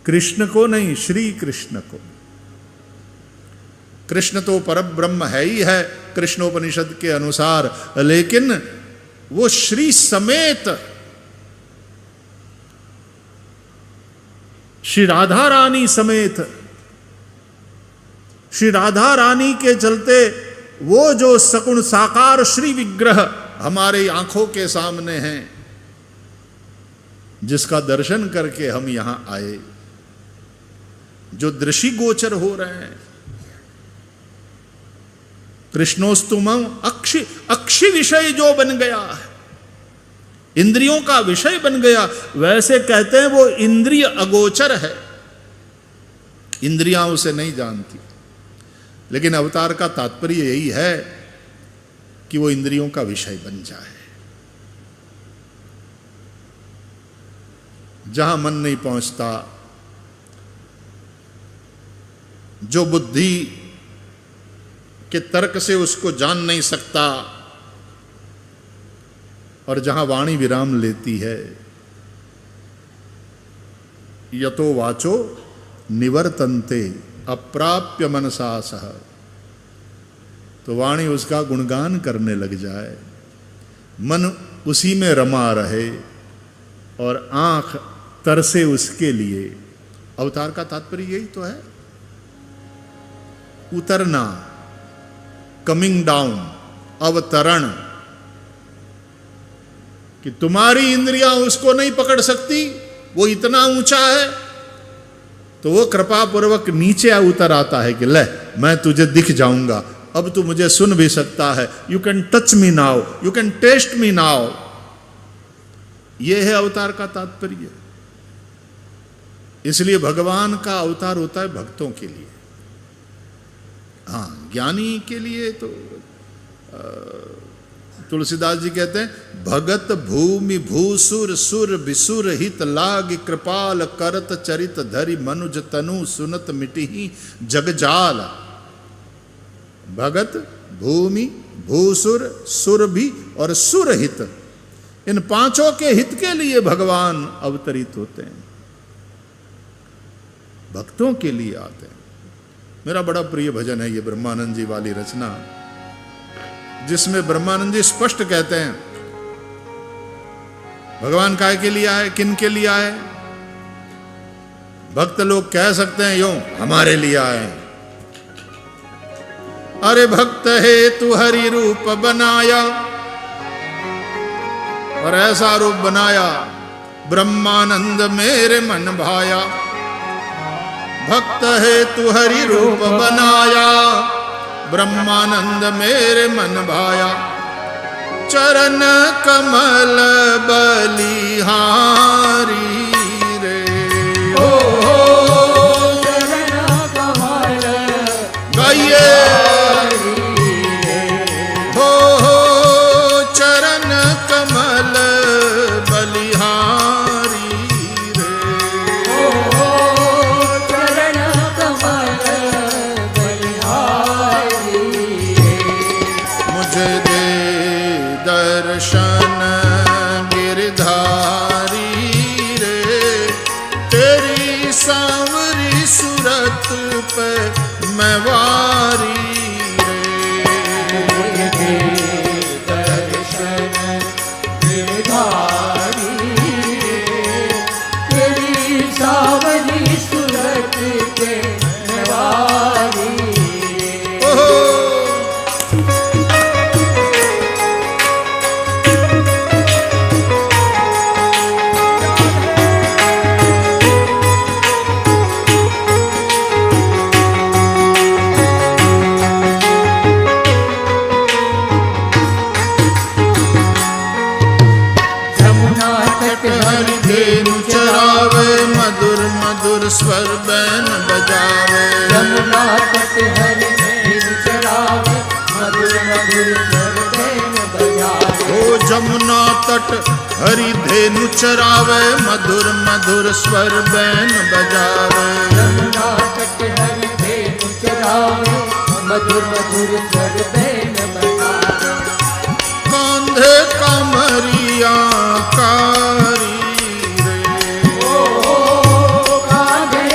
कृष्ण को नहीं, श्री कृष्ण को। कृष्ण तो परब्रह्म है ही है कृष्णोपनिषद के अनुसार, लेकिन वो श्री समेत श्री राधा रानी समेत, श्री राधा रानी के चलते वो जो सगुण साकार श्री विग्रह हमारे आंखों के सामने हैं, जिसका दर्शन करके हम यहां आए, जो दृष्टि गोचर हो रहे हैं। कृष्णोस्तुमं अक्षि विषय जो बन गया है, इंद्रियों का विषय बन गया, वैसे कहते हैं वो इंद्रिय अगोचर है, इंद्रियां उसे नहीं जानती। लेकिन अवतार का तात्पर्य यही है कि वो इंद्रियों का विषय बन जाए। जहां मन नहीं पहुंचता, जो बुद्धि के तर्क से उसको जान नहीं सकता, और जहां वाणी विराम लेती है, यतो वाचो निवर्तन्ते अप्राप्य मनसा सह, तो वाणी उसका गुणगान करने लग जाए, मन उसी में रमा रहे और आंख तरसे उसके लिए। अवतार का तात्पर्य यही तो है, उतरना, कमिंग डाउन, अवतरण, कि तुम्हारी इंद्रियां उसको नहीं पकड़ सकती, वो इतना ऊंचा है, तो वो कृपा पूर्वक नीचे उतर आता है कि ले मैं तुझे दिख जाऊंगा, अब तू मुझे सुन भी सकता है, you can touch me now, you can taste me now. यह है अवतार का तात्पर्य। इसलिए भगवान का अवतार होता है भक्तों के लिए। हाँ, ज्ञानी के लिए तो तुलसीदास जी कहते हैं, भगत भूमि भूसुर सुर विसुर हित लाग कृपाल करत चरित धरि मनुज तनु सुनत मिटिहि जगजाल। भगत भूमि भूसुर सुर भी और सुर हित, इन पांचों के हित के लिए भगवान अवतरित होते हैं, भक्तों के लिए आते हैं। मेरा बड़ा प्रिय भजन है ये ब्रह्मानंद जी वाली रचना, जिसमें ब्रह्मानंद जी स्पष्ट कहते हैं भगवान काय के लिए आए, किन के लिए आए। भक्त लोग कह सकते हैं यूं, हमारे लिए आए। अरे भक्त है तू हरि रूप बनाया, और ऐसा रूप बनाया ब्रह्मानंद मेरे मन भाया। भक्त है तू हरि रूप बनाया, ब्रह्मानंद मेरे मन भाया। चरण कमल बलिहारी रे, हो चरण कमल गाइए, हो चरण कमल बलिहारी रे, हो चरण कमल बलिहारी रे। मुझे दे दर्शन गिरधारी रे, तेरी सांवरी सूरत पे मैं वारी रे। दर्शन गिरधारी तेरी सावली सूरत के नवारी। हरि धेनु चरावे, मधुर मधुर स्वर बैन बजावे। यमुना तट हरि धेनु चरावे, मधुर मधुर स्वर बैन बजावे। ओ जमुना तट हरि धेनु चरावे, मधुर मधुर स्वर बैन बजावे। यमुना तट हरि धेनु चरावे, मधुर मधुर स्वर बैन बजावे। कांधे कमरिया कारी रे, कांधे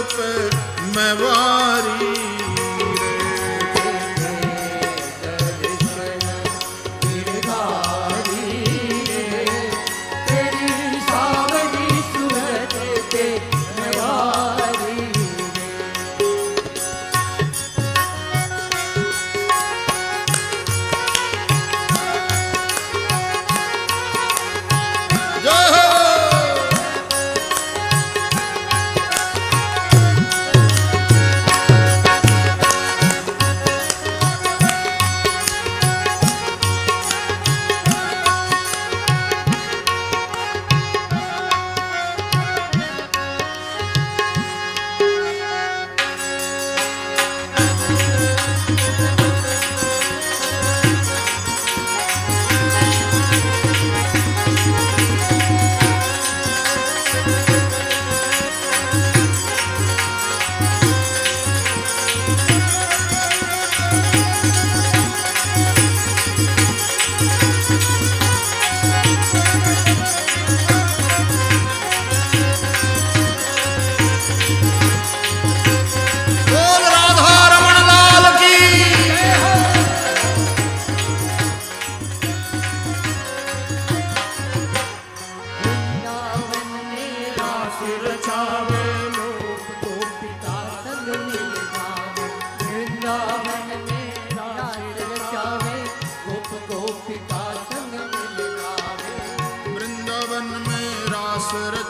पे मैं वारी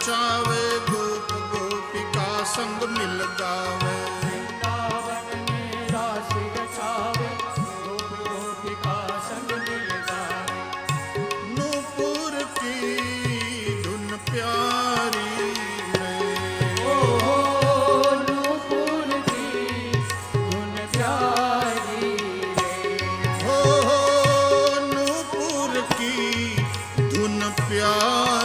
रचावे गोप गोपिका संग मिल गावे वृंदावन में रास रचावे गोप गोपिका संग मिल गावे नूपुर की धुन प्यारी रे ओ नूपुर की धुन प्यारी रे हो नूपुर की धुन प्यारी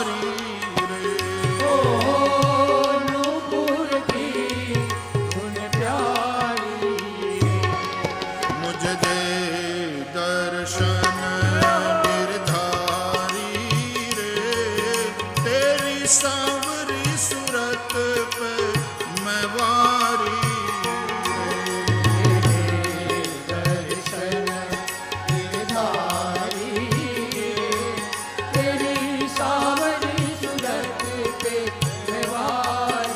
सांवरी सूरत पे मैं वारी दर्शन गिरधारी तेरी सांवरी सूरत पे मैं वारी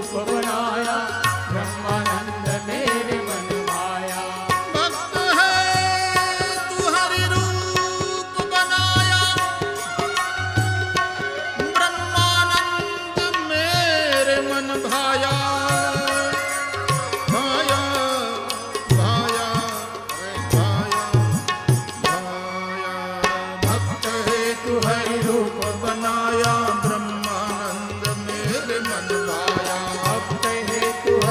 बनाया ब्रह्मानंद मेरे मन माया भक्त है तू हरि रूप बनाया ब्रह्मानंद मेरे मन भाया भाया भाया भाया भाया भक्त है तू हरि रूप बनाया ब्रह्मानंद मेरे मन भाया भक्त है तू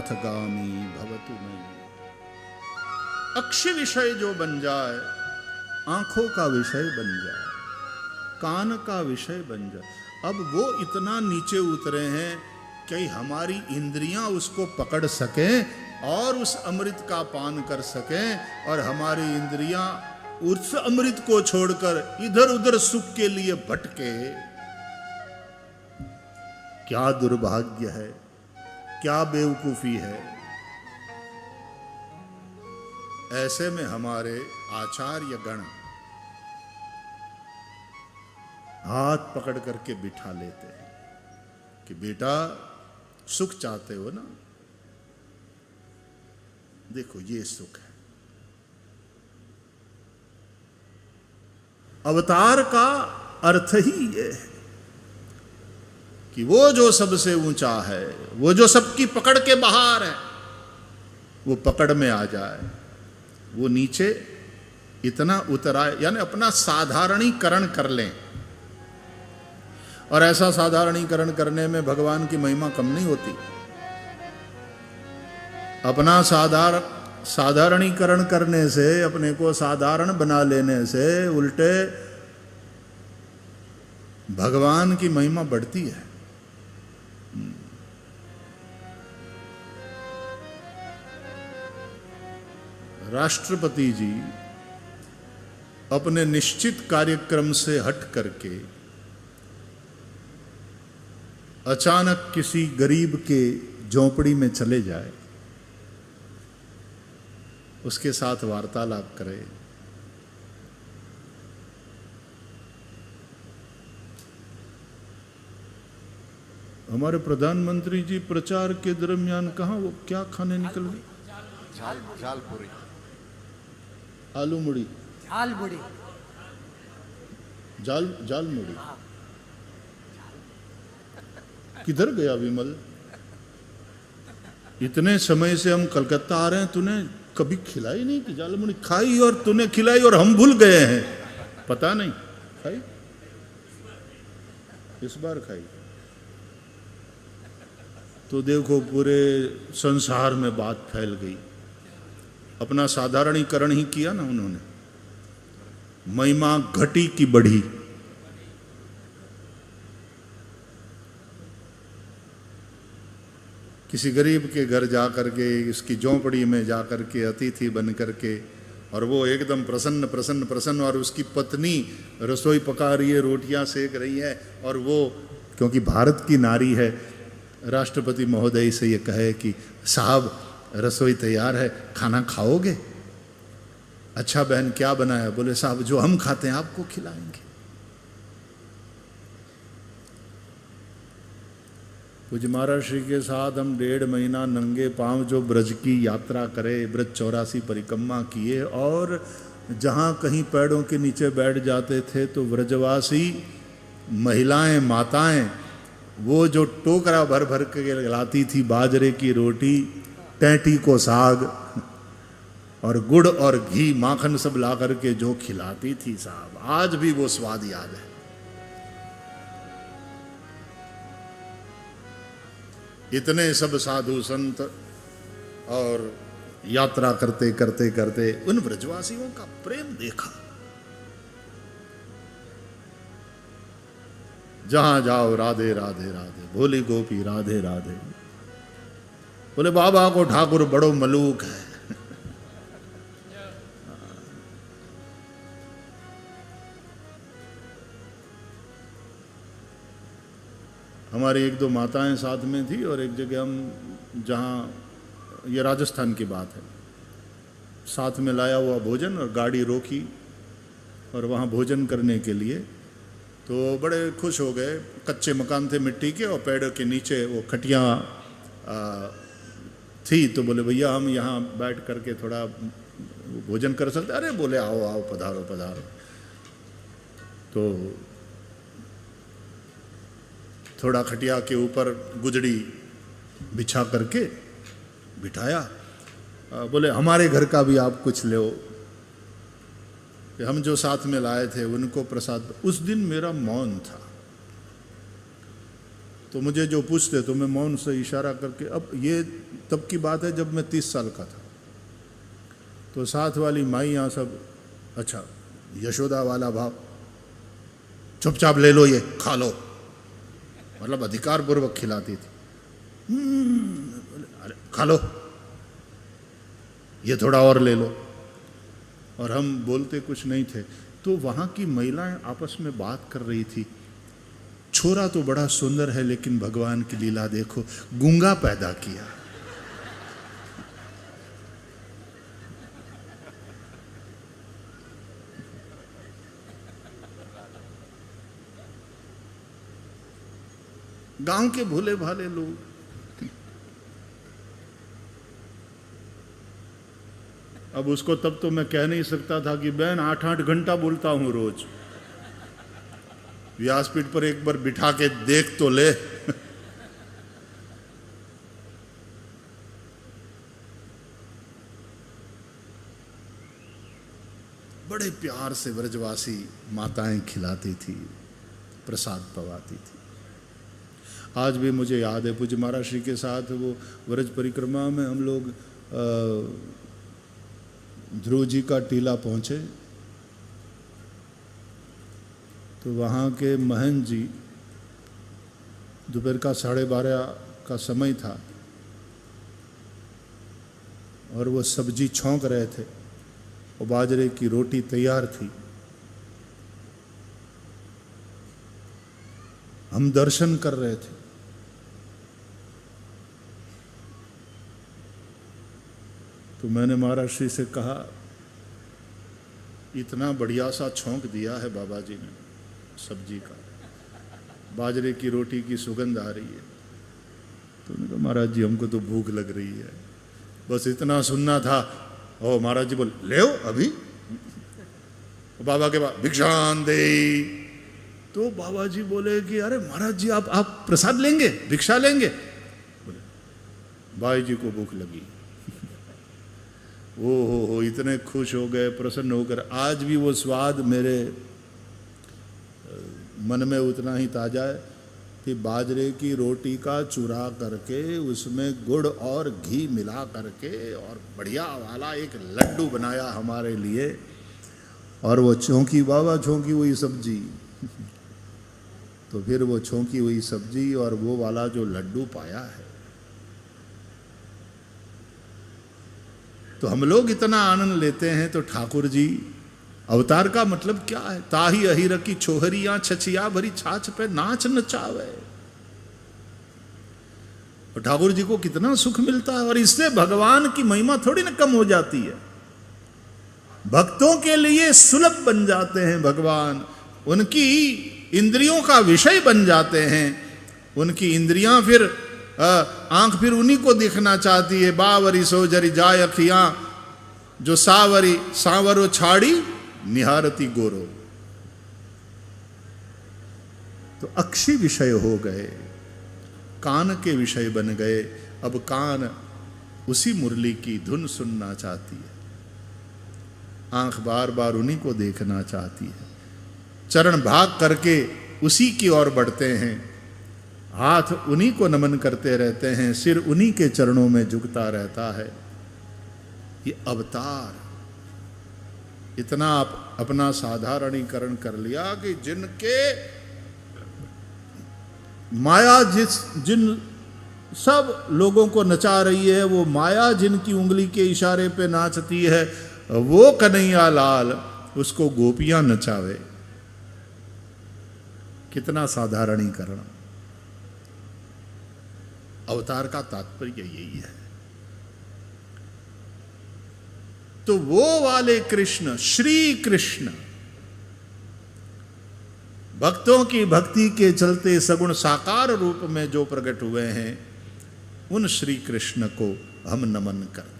पथगामी भवतु मैं। अक्षय विषय जो बन जाए, आंखों का विषय बन जाए, कान का विषय बन जाए। अब वो इतना नीचे उतरे हैं कि हमारी इंद्रियां उसको पकड़ सकें और उस अमृत का पान कर सकें, और हमारी इंद्रियां उस अमृत को छोड़कर इधर उधर सुख के लिए भटके। क्या दुर्भाग्य है, क्या बेवकूफी है। ऐसे में हमारे आचार्य गण हाथ पकड़ करके बिठा लेते हैं कि बेटा सुख चाहते हो ना, देखो ये सुख है। अवतार का अर्थ ही ये है कि वो जो सबसे ऊंचा है, वो जो सबकी पकड़ के बाहर है, वो पकड़ में आ जाए, वो नीचे इतना उतर आए, यानी अपना साधारणीकरण कर लें। और ऐसा साधारणीकरण करने में भगवान की महिमा कम नहीं होती। अपना साधारणीकरण करने से, अपने को साधारण बना लेने से उल्टे भगवान की महिमा बढ़ती है। राष्ट्रपति जी अपने निश्चित कार्यक्रम से हट करके अचानक किसी गरीब के झोंपड़ी में चले जाए, उसके साथ वार्तालाप करे, हमारे प्रधानमंत्री जी प्रचार के दरमियान कहाँ वो क्या खाने निकल गए? झाल पूरी, आलू मुड़ी, झाल मुड़ी, जाल मुड़ी। किधर गया विमल? इतने समय से हम कलकत्ता आ रहे हैं, तूने कभी खिलाई नहीं कि जाल मुड़ी खाई? और तूने खिलाई और हम भूल गए हैं, पता नहीं। खाई, इस बार खाई तो देखो पूरे संसार में बात फैल गई। अपना साधारणीकरण ही किया ना उन्होंने, महिमा घटी की बढ़ी। किसी गरीब के घर जा करके, इसकी झोंपड़ी में जा करके अतिथि बन करके, और वो एकदम प्रसन्न प्रसन्न प्रसन्न, और उसकी पत्नी रसोई पका रही है, रोटियां सेक रही है, और वो क्योंकि भारत की नारी है, राष्ट्रपति महोदय से ये कहे कि साहब रसोई तैयार है, खाना खाओगे? अच्छा बहन क्या बनाया? बोले साहब जो हम खाते हैं आपको खिलाएंगे। पूज्य महाराज श्री के साथ हम 1.5 महीना नंगे पांव जो ब्रज की यात्रा करे, ब्रज 84 परिक्रमा किए, और जहाँ कहीं पेड़ों के नीचे बैठ जाते थे तो ब्रजवासी महिलाएं, माताएं वो जो टोकरा भर भर के लाती थी बाजरे की रोटी, टैटी को साग और गुड़ और घी माखन सब ला करके जो खिलाती थी साहब, आज भी वो स्वाद याद है। इतने सब साधु संत और यात्रा करते करते करते उन ब्रजवासियों का प्रेम देखा। जहां जाओ राधे राधे राधे, भोली गोपी राधे राधे। बोले बाबा को ठाकुर बड़ो मलूक है। हमारी 1-2 माताएं साथ में थी, और एक जगह हम जहाँ, ये राजस्थान की बात है, साथ में लाया हुआ भोजन और गाड़ी रोकी और वहाँ भोजन करने के लिए, तो बड़े खुश हो गए। कच्चे मकान थे मिट्टी के, और पेड़ के नीचे वो खटियाँ थी, तो बोले भैया हम यहाँ बैठ करके थोड़ा भोजन कर सकते? अरे बोले आओ आओ पधारो पधारो। तो थोड़ा खटिया के ऊपर गुदड़ी बिछा करके बिठाया, बोले हमारे घर का भी आप कुछ लो। हम जो साथ में लाए थे उनको प्रसाद। उस दिन मेरा मौन था, तो मुझे जो पूछते तो मैं मौन से इशारा करके, अब ये तब की बात है जब मैं 30 साल का था, तो साथ वाली माइयाँ सब, अच्छा यशोदा वाला भाव, चुपचाप ले लो, ये खा लो, मतलब अधिकार पूर्वक खिलाती थी। अरे खा लो, ये थोड़ा और ले लो, और हम बोलते कुछ नहीं थे। तो वहां की महिलाएं आपस में बात कर रही थी, छोरा तो बड़ा सुंदर है लेकिन भगवान की लीला देखो, गूंगा पैदा किया। गांव के भोले भाले लोग। अब उसको तब तो मैं कह नहीं सकता था कि बहन 8-8 घंटा बोलता हूं रोज, व्यासपीठ पर एक बार बिठा के देख तो ले। बड़े प्यार से व्रजवासी माताएं खिलाती थी, प्रसाद पवाती थी। आज भी मुझे याद है, पूज्य महाराज श्री के साथ वो व्रज परिक्रमा में हम लोग ध्रुव जी का टीला पहुंचे, तो वहाँ के महंत जी, दोपहर का 12:30 का समय था और वो सब्जी छौंक रहे थे और बाजरे की रोटी तैयार थी। हम दर्शन कर रहे थे। तो मैंने महाराज श्री से कहा, इतना बढ़िया सा छौंक दिया है बाबा जी ने सब्जी का, बाजरे की रोटी की सुगंध आ रही है। तो उन्होंने कहा महाराज जी हमको तो भूख लग रही है, बस इतना सुनना था। ओ महाराज जी बोले ले अभी, बाबा के बाद भिक्षान दे। तो बाबा जी बोले कि अरे महाराज जी आप प्रसाद लेंगे, भिक्षा लेंगे? बोले भाई जी को भूख लगी। ओ हो इतने खुश हो गए, प्रसन्न होकर। आज भी वो स्वाद मेरे मन में उतना ही ताजा है कि बाजरे की रोटी का चूरा करके उसमें गुड़ और घी मिला करके और बढ़िया वाला एक लड्डू बनाया हमारे लिए, और वो छौंकी, बाबा छौंकी हुई सब्जी। तो फिर वो छौंकी हुई सब्जी और वो वाला जो लड्डू पाया है, तो हम लोग इतना आनंद लेते हैं। तो ठाकुर जी, अवतार का मतलब क्या है? ताही अहिर की छोहरियां छछिया भरी छाछ पे नाच नचावे। और ठाकुर जी को कितना सुख मिलता है, और इससे भगवान की महिमा थोड़ी ना कम हो जाती है। भक्तों के लिए सुलभ बन जाते हैं भगवान, उनकी इंद्रियों का विषय बन जाते हैं। उनकी इंद्रियां फिर आंख फिर उन्हीं को देखना चाहती है। बावरी सो जरी जाय अखियां, जो सावरी सांवरो छाड़ी निहारती गोरो। तो अक्षी विषय हो गए, कान के विषय बन गए। अब कान उसी मुरली की धुन सुनना चाहती है, आंख बार बार उन्हीं को देखना चाहती है, चरण भाग करके उसी की ओर बढ़ते हैं, हाथ उन्हीं को नमन करते रहते हैं, सिर उन्हीं के चरणों में झुकता रहता है। ये अवतार इतना अपना साधारणीकरण कर लिया कि जिनके माया जिन सब लोगों को नचा रही है, वो माया जिनकी उंगली के इशारे पे नाचती है, वो कन्हैया लाल उसको गोपियां नचावे। कितना साधारणीकरण। अवतार का तात्पर्य यही है। तो वो वाले कृष्ण, श्री कृष्ण, भक्तों की भक्ति के चलते सगुण साकार रूप में जो प्रकट हुए हैं, उन श्री कृष्ण को हम नमन करते हैं।